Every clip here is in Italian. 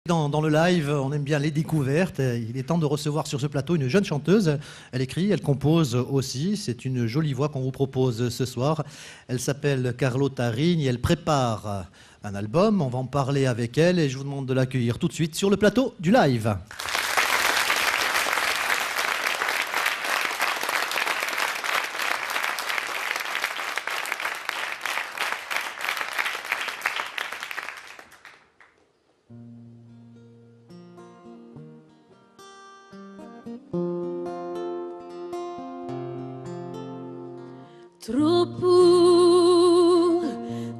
Dans le live, on aime bien les découvertes. Il est temps de recevoir sur ce plateau une jeune chanteuse. Elle écrit, elle compose aussi. C'est une jolie voix qu'on vous propose ce soir. Elle s'appelle Carlotta Rigne. Elle prépare un album. On va en parler avec elle et je vous demande de l'accueillir tout de suite sur le plateau du live.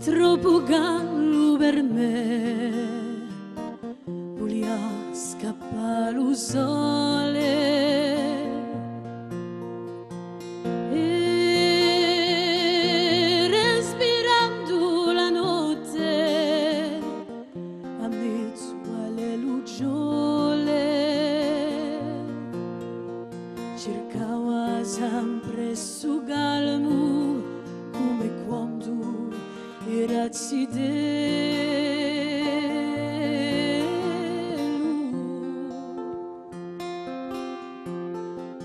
Troppo gallo per me, volia scappare lo sole e respirando la notte a mezzo alle lucciole cercava sempre su calmo come quando grazie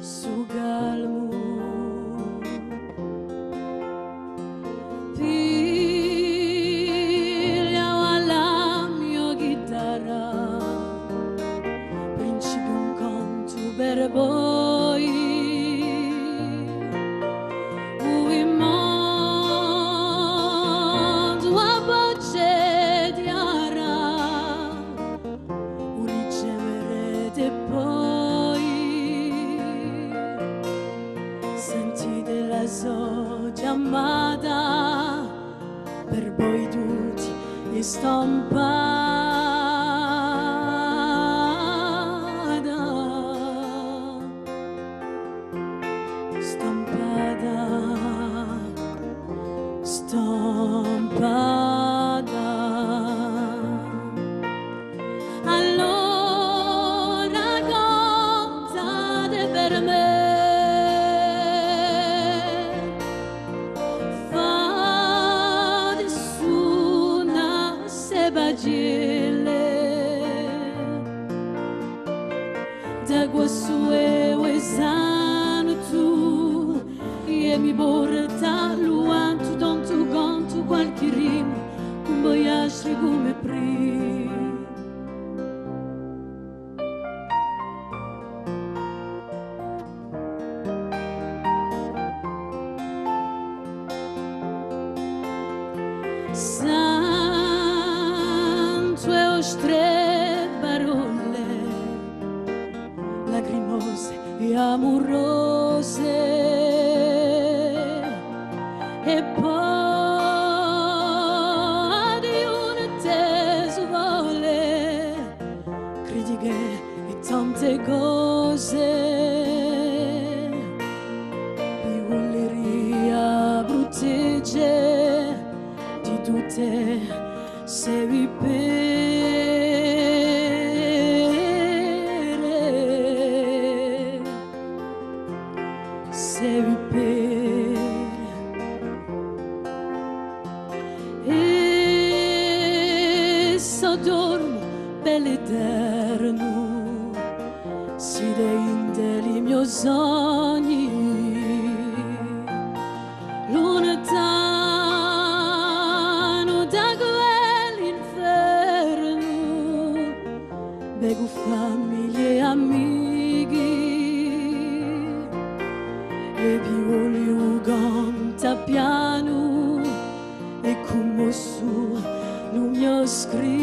su calmo pigliava la mia chitarra principio un canto per poi so chiamata per poi tutti e stampata allora contate per me da questo esame tu e mi porta luanto tanto canto qualche rima un voyage come prima santo e ostre parole lacrimose e amorose e poi di un teso vole critiche e tante cose pivoleria bruttegge di tutte sei e soggiorno bell'eterno si deinde i miei sogni lontano da quell'inferno bevo famiglie e amici e violio canta piano e come su non mi ho scritto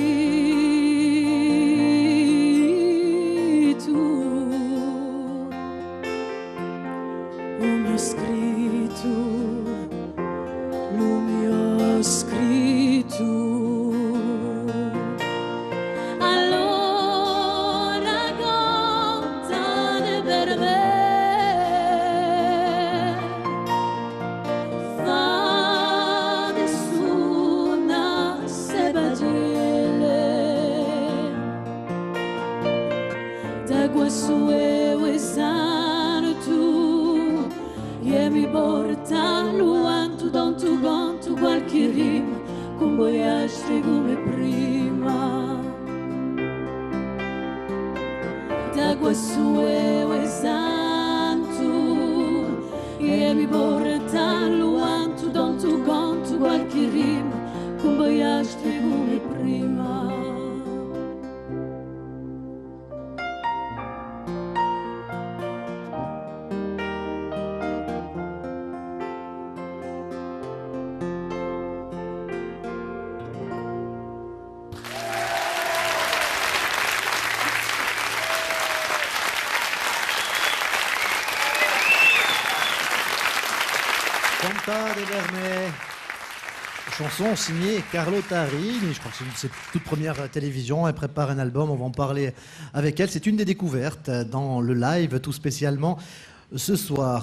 non mi ho scritto non mi ho scritto allora contate per me questo esame tu e mi porta luanto tanto quanto qualche rima con voyage come prima d'acqua sue e santo e mi porta luanto don tu conto qualche rima con boiaste come prima. Canta de Vernet. Chanson signée Carlo Tarini. Je crois que c'est sa toute première télévision. Elle prépare un album. On va en parler avec elle. C'est une des découvertes dans le live, tout spécialement ce soir.